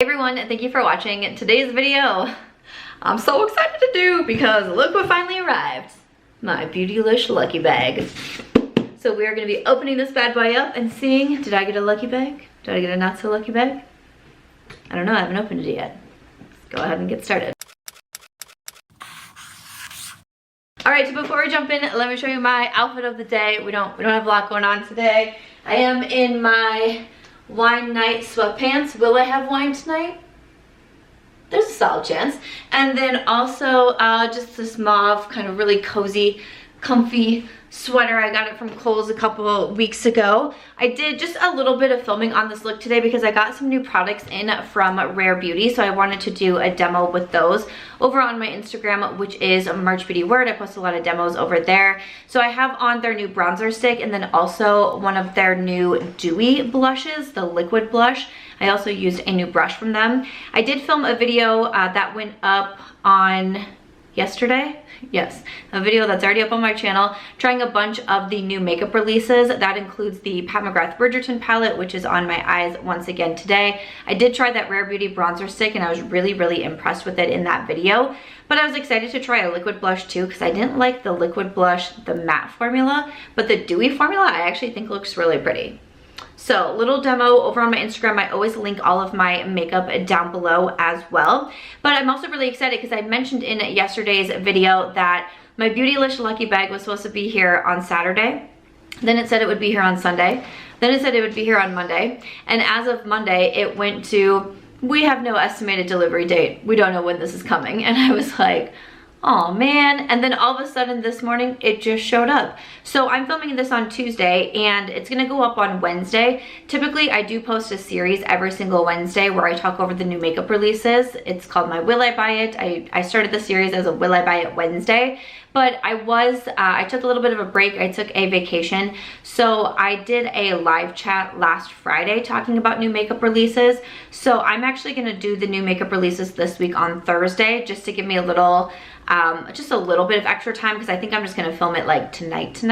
Hey everyone, thank you for watching today's video. I'm so excited to do because look what finally arrived. My Beautylish lucky bag. So we are going to be opening this bad boy up and seeing, did I get a lucky bag? Did I get a not so lucky bag? I don't know, I haven't opened it yet. Let's go ahead and get started. Alright, so before we jump in, let me show you my outfit of the day. We don't have a lot going on today. I am in my wine night sweatpants. Will I have wine tonight? There's a solid chance. And then also just this mauve kind of really cozy, comfy sweater. I got it from Kohls a couple weeks ago. I did just a little bit of filming on this look today because I got some new products in from Rare Beauty, so I wanted to do a demo with those over on my Instagram, which is March Beauty Word. I post a lot of demos over there. So I have on their new bronzer stick and then also one of their new dewy blushes, the liquid blush. I also used a new brush from them. I did film a video that went up on yesterday. Yes, a video that's already up on my channel trying a bunch of the new makeup releases. That includes the Pat McGrath Bridgerton palette, which is on my eyes once again today. I did try that Rare Beauty bronzer stick and I was really impressed with it in that video. But I was excited to try a liquid blush too because I didn't like the liquid blush, the matte formula, but the dewy formula I actually think looks really pretty. So, little demo over on my Instagram. I always link all of my makeup down below as well. But I'm also really excited because I mentioned in yesterday's video that my Beautylish lucky bag was supposed to be here on Saturday. Then it said it would be here on Sunday. Then it said it would be here on Monday. And as of Monday, it went to, we have no estimated delivery date. We don't know when this is coming. And I was like, oh man. And then all of a sudden this morning it just showed up. So I'm filming this on Tuesday and it's gonna go up on Wednesday. Typically I do post a series every single Wednesday where I talk over the new makeup releases. It's called my Will I Buy It. I started the series as a Will I Buy It Wednesday, but I took a little bit of a break. I took a vacation. So I did a live chat last Friday talking about new makeup releases. So I'm actually gonna do the new makeup releases this week on Thursday just to give me a little just a little bit of extra time because I think I'm just gonna film it like tonight. So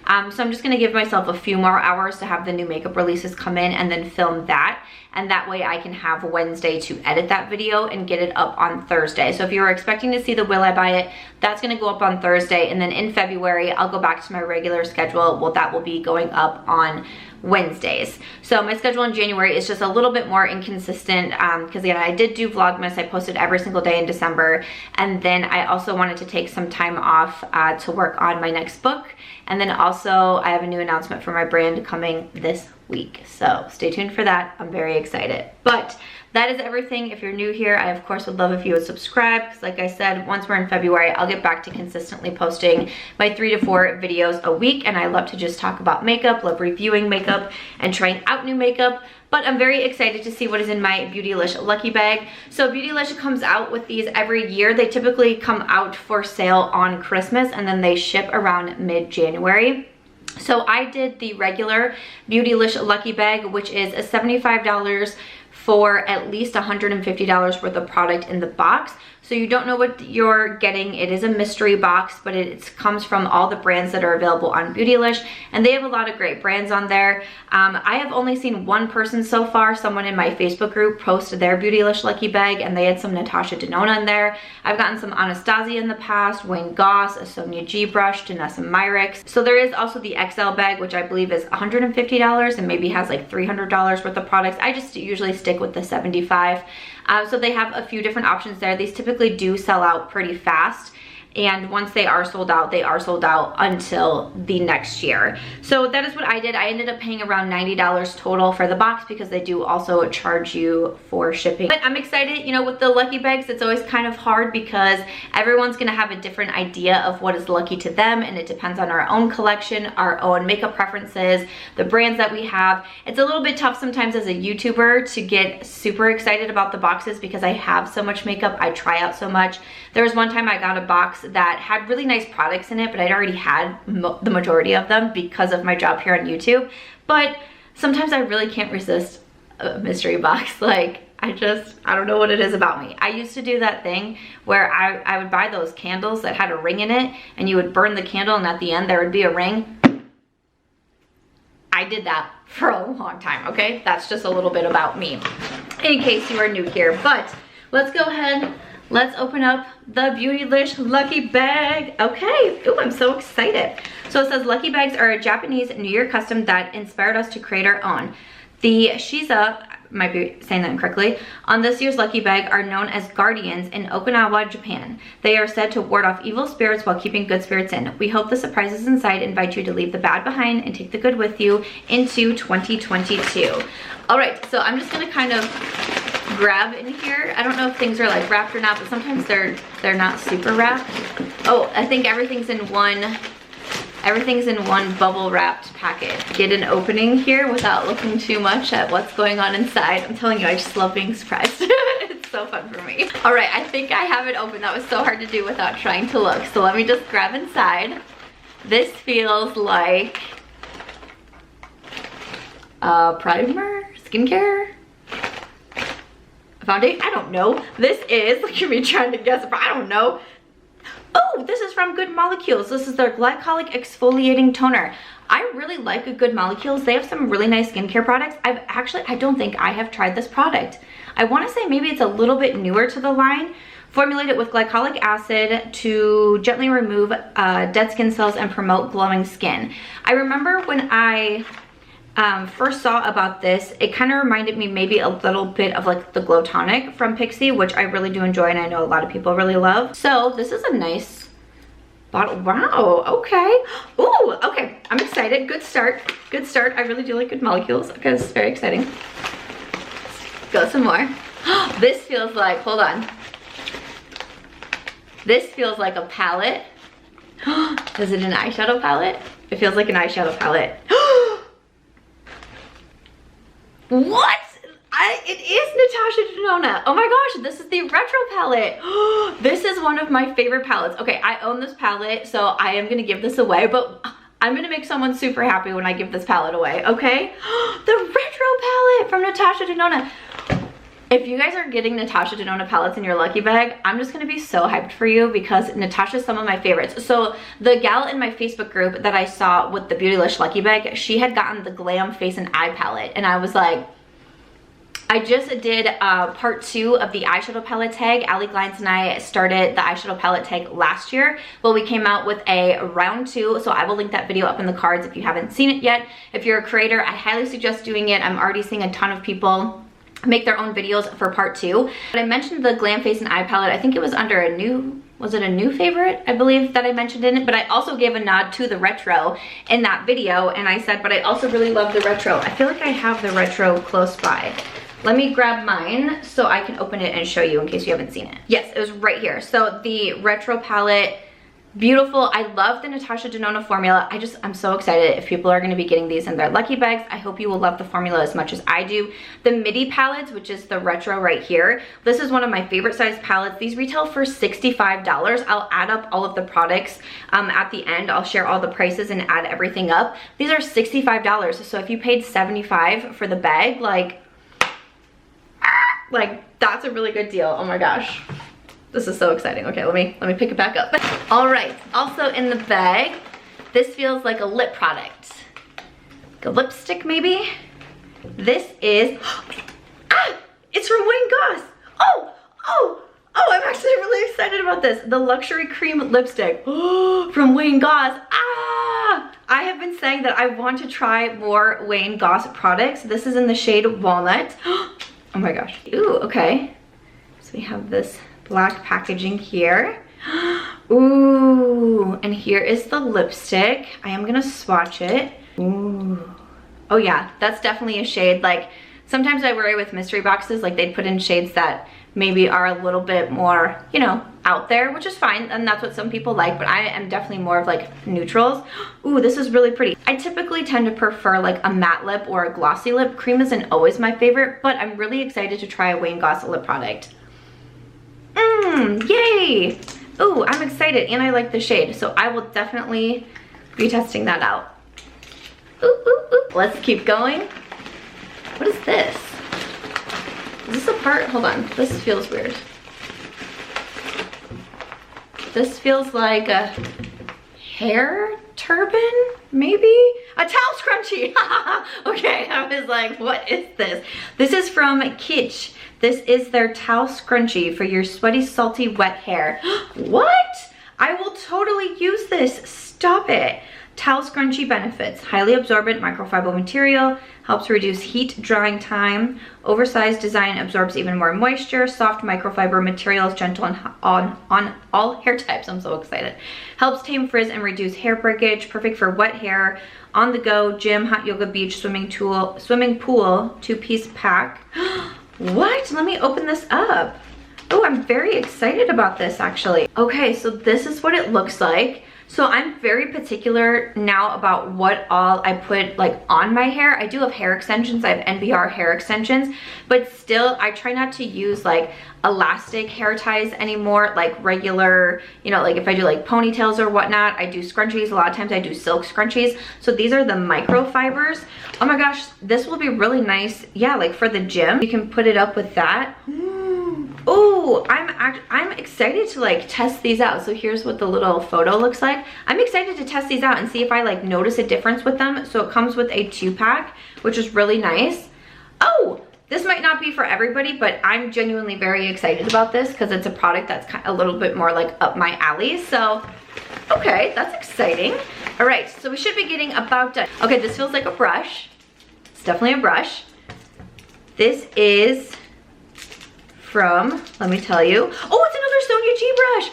I'm just gonna give myself a few more hours to have the new makeup releases come in and then film that. And that way I can have Wednesday to edit that video and get it up on Thursday. So if you were expecting to see the Will I Buy It, that's gonna go up on Thursday. And then in February, I'll go back to my regular schedule. Well, that will be going up on Wednesdays. So my schedule in January is just a little bit more inconsistent because again, I did do Vlogmas. I posted every single day in December. And then I also wanted to take some time off to work on my next book. And then also I have a new announcement for my brand coming this week. So stay tuned for that. I'm very excited. But that is everything. If you're new here, I of course would love if you would subscribe because like I said, once we're in February, I'll get back to consistently posting my 3 to 4 videos a week. And I love to just talk about makeup, love reviewing makeup and trying out new makeup. But I'm very excited to see what is in my Beautylish lucky bag. So Beautylish comes out with these every year. They typically come out for sale on Christmas and then they ship around mid-January. So I did the regular Beautylish lucky bag, which is a $75 for at least $150 worth of product in the box. So you don't know what you're getting. It is a mystery box, but it comes from all the brands that are available on Beautylish, and they have a lot of great brands on there. I have only seen one person so far, someone in my Facebook group posted their Beautylish lucky bag, and they had some Natasha Denona in there. I've gotten some Anastasia in the past, Wayne Goss, a Sonia G brush, Danessa Myricks. So there is also the XL bag, which I believe is $150 and maybe has like $300 worth of products. I just usually stick with the $75. So they have a few different options there. These typically do sell out pretty fast. And once they are sold out, they are sold out until the next year. So that is what I did. I ended up paying around $90 total for the box because they do also charge you for shipping. But I'm excited, you know, with the lucky bags, it's always kind of hard because everyone's gonna have a different idea of what is lucky to them, and it depends on our own collection, our own makeup preferences, the brands that we have. It's a little bit tough sometimes as a YouTuber to get super excited about the boxes because I have so much makeup, I try out so much. There was one time I got a box that had really nice products in it, but I'd already had the majority of them because of my job here on YouTube. But sometimes I really can't resist a mystery box. Like, I don't know what it is about me. I used to do that thing where I would buy those candles that had a ring in it, and you would burn the candle and at the end there would be a ring. I did that for a long time, okay? That's just a little bit about me. in case you are new here. But let's go ahead, let's open up the Beautylish Lucky Bag. Okay, ooh, I'm so excited. So it says Lucky Bags are a Japanese New Year custom that inspired us to create our own. The Shiza, might be saying that incorrectly, on this year's Lucky Bag are known as guardians in Okinawa, Japan. They are said to ward off evil spirits while keeping good spirits in. We hope the surprises inside invite you to leave the bad behind and take the good with you into 2022. All right, so I'm just gonna kind of grab in here. I don't know if things are like wrapped or not, but sometimes they're not super wrapped. Oh, I think everything's in one bubble wrapped packet. Get an opening here without looking too much at what's going on inside. I'm telling you, I just love being surprised. It's so fun for me. All right, I think I have it open. That was so hard to do without trying to look. So let me just grab inside. This feels like primer, skincare, foundation. I don't know. This is, look at me trying to guess, but I don't know. Oh, this is from Good Molecules. This is their glycolic exfoliating toner. I really like Good Molecules. They have some really nice skincare products. I don't think I have tried this product. I want to say maybe it's a little bit newer to the line. Formulated with glycolic acid to gently remove dead skin cells and promote glowing skin. I remember when I first saw about this, it kind of reminded me maybe a little bit of like the Glow Tonic from Pkwy, which I really do enjoy and I know a lot of people really love. So this is a nice bottle. Wow, okay. Ooh, okay, I'm excited. Good start, good start. I really do like Good Molecules. Okay, this is very exciting. Let's go some more. This feels like, hold on. This feels like a palette. Is it an eyeshadow palette? It feels like an eyeshadow palette. What? It is Natasha Denona. Oh my gosh, this is the retro palette. This is one of my favorite palettes. Okay, I own this palette, so I am gonna give this away, but I'm gonna make someone super happy when I give this palette away, okay? The retro palette from Natasha Denona. If you guys are getting Natasha Denona palettes in your Lucky Bag, I'm just gonna be so hyped for you because Natasha's some of my favorites. So the gal in my Facebook group that I saw with the Beautylish Lucky Bag, she had gotten the Glam Face and Eye palette, and I was like, I just did part 2 of the eyeshadow palette tag. Allie Glines and I started the eyeshadow palette tag last year. Well, we came out with a round 2, so I will link that video up in the cards if you haven't seen it yet. If you're a creator, I highly suggest doing it. I'm already seeing a ton of people make their own videos for part 2. But I mentioned the Glam Face and Eye palette. I think it was under a new, was it a new favorite? I believe that I mentioned in it, but I also gave a nod to the retro in that video, and I said, but I also really love the retro. I feel like I have the retro close by. Let me grab mine so I can open it and show you in case you haven't seen it. Yes, it was right here. So the retro palette, beautiful. I love the Natasha Denona formula. I'm so excited if people are gonna be getting these in their Lucky Bags. I hope you will love the formula as much as I do. The midi palettes, which is the retro right here, this is one of my favorite size palettes. These retail for $65. I'll add up all of the products at the end. I'll share all the prices and add everything up. These are $65. So if you paid $75 for the bag, like that's a really good deal. Oh my gosh. This is so exciting. Okay, let me pick it back up. All right, also in the bag, this feels like a lip product. Like a lipstick maybe? This is, it's from Wayne Goss. Oh, I'm actually really excited about this. The Luxury Cream Lipstick from Wayne Goss. I have been saying that I want to try more Wayne Goss products. This is in the shade Walnut. Oh my gosh. Ooh, okay. So we have this black packaging here. Ooh, and here is the lipstick. I am gonna swatch it. Ooh. Oh yeah, that's definitely a shade. Like, sometimes I worry with mystery boxes, like they'd put in shades that maybe are a little bit more, you know, out there, which is fine, and that's what some people like, but I am definitely more of like neutrals. Ooh, this is really pretty. I typically tend to prefer like a matte lip or a glossy lip. Cream isn't always my favorite, but I'm really excited to try a Wayne Goss lip product. Yay! Ooh, I'm excited, and I like the shade, so I will definitely be testing that out. Ooh. Let's keep going. What is this? Is this a part? Hold on, this feels weird. This feels like a hair turban, maybe? A towel scrunchie. Okay, I was like, what is this? This is from Kitsch. This is their towel scrunchie for your sweaty, salty, wet hair. What? I will totally use this. Stop it. Towel scrunchie benefits: highly absorbent microfiber material, helps reduce heat drying time, oversized design absorbs even more moisture, soft microfiber material is gentle on all hair types. I'm so excited. Helps tame frizz and reduce hair breakage, perfect for wet hair, on the go, gym, hot yoga, beach, swimming pool, 2-piece pack. What? Let me open this up. Oh, I'm very excited about this actually. Okay, so this is what it looks like. So I'm very particular now about what all I put like on my hair. I do have hair extensions. I have NBR hair extensions, but still I try not to use like elastic hair ties anymore, like regular, you know, like if I do like ponytails or whatnot, I do scrunchies. A lot of times I do silk scrunchies. So these are the microfibers. Oh my gosh, this will be really nice. Yeah, like for the gym, you can put it up with that. Oh, I'm excited to like test these out. So here's what the little photo looks like. I'm excited to test these out and see if I like notice a difference with them. So it comes with a 2-pack, which is really nice. Oh, this might not be for everybody, but I'm genuinely very excited about this because it's a product that's kind of a little bit more like up my alley. So, okay, that's exciting. All right, so we should be getting about done. Okay, this feels like a brush. It's definitely a brush. This is from, let me tell you. Oh, it's another Sonia G brush.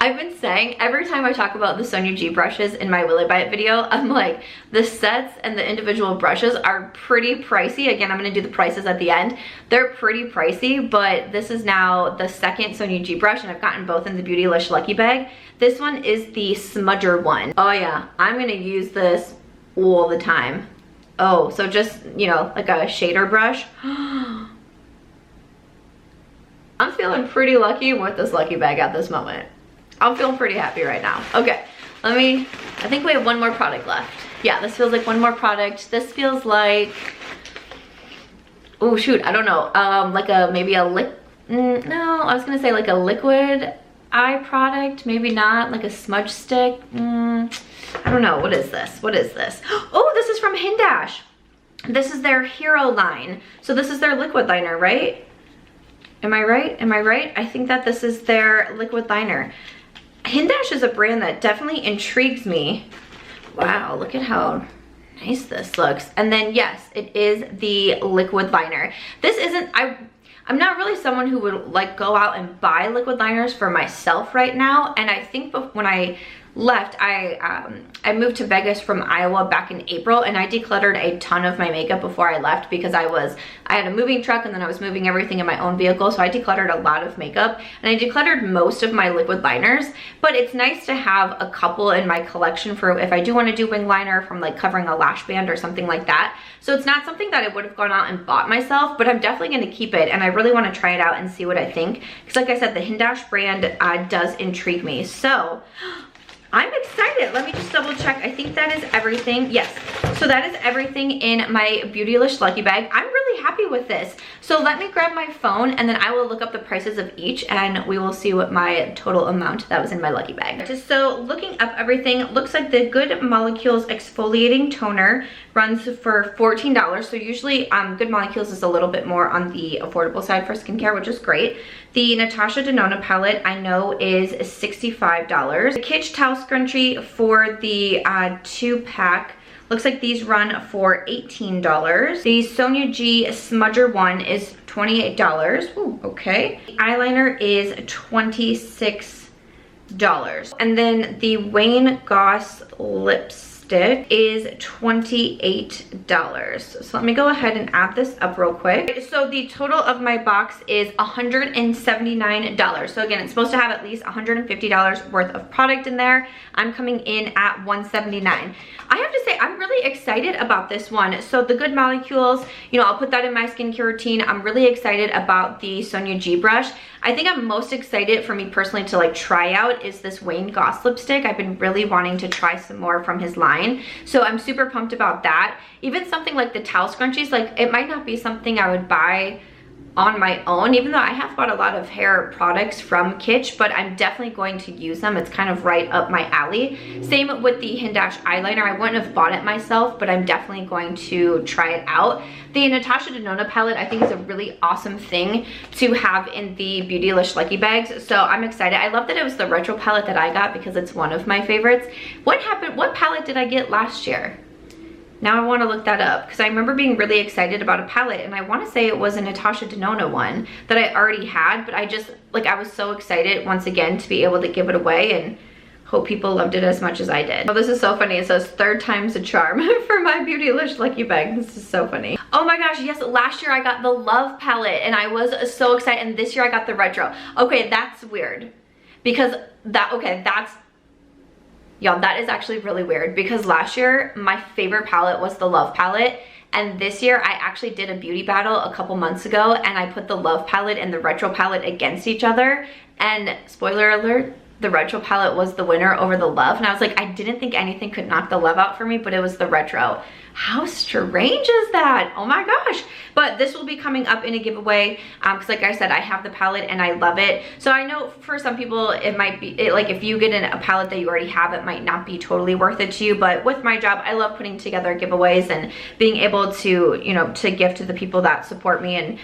I've been saying every time I talk about the Sonia G brushes in my Will I Buy It video, I'm like, the sets and the individual brushes are pretty pricey. Again, I'm gonna do the prices at the end. They're pretty pricey, but this is now the second Sonia G brush and I've gotten both in the Beautylish Lucky Bag. This one is the smudger one. Oh yeah, I'm gonna use this all the time. Oh, so just, you know, like a shader brush. I'm feeling pretty lucky with this Lucky Bag at this moment. I'm feeling pretty happy right now. Okay, I think we have one more product left. Yeah, this feels like one more product. This feels like, oh shoot, I don't know. Like maybe a no, I was gonna say like a liquid eye product, maybe not, like a smudge stick. I don't know, what is this? What is this? Oh, this is from Hindash. This is their Hero line. So this is their liquid liner, right? Am I right? Am I right? I think that this is their liquid liner. Hindash is a brand that definitely intrigues me. Wow, look at how nice this looks. And then yes, it is the liquid liner. This isn't, I'm not really someone who would like go out and buy liquid liners for myself right now. And I think when I left, I moved to Vegas from Iowa back in April, and I decluttered a ton of my makeup before I left because I had a moving truck and then I was moving everything in my own vehicle, so I decluttered a lot of makeup and I decluttered most of my liquid liners. But it's nice to have a couple in my collection for if I do want to do wing liner from like covering a lash band or something like that. So it's not something that I would have gone out and bought myself, but I'm definitely going to keep it and I really want to try it out and see what I think, because like I said, the Hindash brand does intrigue me. So I'm excited. Let me just double check. I think that is everything. Yes. So that is everything in my Beautylish Lucky Bag. I'm really happy with this. So let me grab my phone and then I will look up the prices of each and we will see what my total amount that was in my Lucky Bag. So looking up everything, looks like the Good Molecules Exfoliating Toner runs for $14. So usually Good Molecules is a little bit more on the affordable side for skincare, which is great. The Natasha Denona palette I know is $65. The Kitsch Towel Scrunchie for the 2-pack. Looks like these run for $18. The Sonia G Smudger one is $28. Ooh, okay. The eyeliner is $26. And then the Wayne Goss lipstick is $28. So let me go ahead and add this up real quick. So the total of my box is $179. So again, it's supposed to have at least $150 worth of product in there. I'm coming in at $179. I have to say, I'm really excited about this one. So the Good Molecules, you know, I'll put that in my skincare routine. I'm really excited about the Sonia G brush. I think I'm most excited for me personally to like try out is this Wayne Goss lipstick. I've been really wanting to try some more from his line. So I'm super pumped about that. Even something like the towel scrunchies, like it might not be something I would buy on my own, even though I have bought a lot of hair products from Kitsch, but I'm definitely going to use them. It's kind of right up my alley. Same with the Hindash eyeliner. I wouldn't have bought it myself, but I'm definitely going to try it out. The Natasha Denona palette I think is a really awesome thing to have in the Beautylish Lucky Bags, so I'm excited. I love that it was the retro palette that I got because it's one of my favorites. What palette did I get last year? Now I want to look that up because I remember being really excited about a palette, and I want to say it was a Natasha Denona one that I already had, but I just, like, I was so excited once again to be able to give it away and hope people loved it as much as I did. Oh, this is so funny. It says 3rd time's a charm for my Beautylish Lucky Bag. This is so funny. Oh my gosh, yes, last year I got the Love palette and I was so excited, and this year I got the Retro. Okay, that's weird because y'all, that is actually really weird because last year my favorite palette was the Love palette, and this year I actually did a beauty battle a couple months ago and I put the Love palette and the Retro palette against each other, and spoiler alert, the Retro palette was the winner over the Love, and I was like, I didn't think anything could knock the Love out for me, but it was the Retro. How strange is that? Oh my gosh. But this will be coming up in a giveaway because like I said, I have the palette and I love it. So I know for some people it might be, like if you get a palette that you already have, it might not be totally worth it to you, but with my job, I love putting together giveaways and being able to, you know, to give to the people that support me and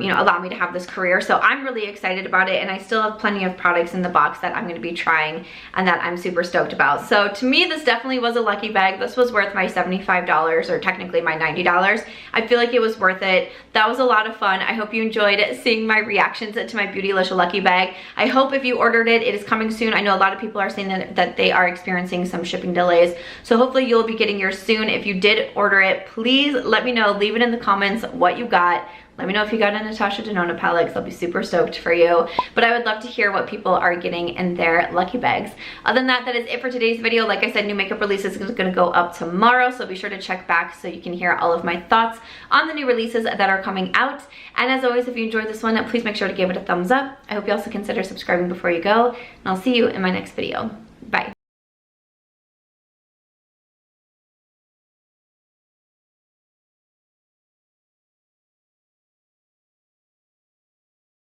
you know, allow me to have this career. So I'm really excited about it, and I still have plenty of products in the box that I'm going to be trying and that I'm super stoked about. So to me, this definitely was a lucky bag. This was worth my $75, or technically my $90. I feel like it was worth it. That was a lot of fun. I hope you enjoyed seeing my reactions to my Beautylish Lucky Bag. I hope if you ordered it, it is coming soon. I know a lot of people are saying that they are experiencing some shipping delays. So hopefully you'll be getting yours soon. If you did order it, please let me know. Leave it in the comments what you got. Let me know if you got a Natasha Denona palette because I'll be super stoked for you. But I would love to hear what people are getting in their lucky bags. Other than that, that is it for today's video. Like I said, new makeup releases is going to go up tomorrow, so be sure to check back so you can hear all of my thoughts on the new releases that are coming out. And as always, if you enjoyed this one, please make sure to give it a thumbs up. I hope you also consider subscribing before you go, and I'll see you in my next video.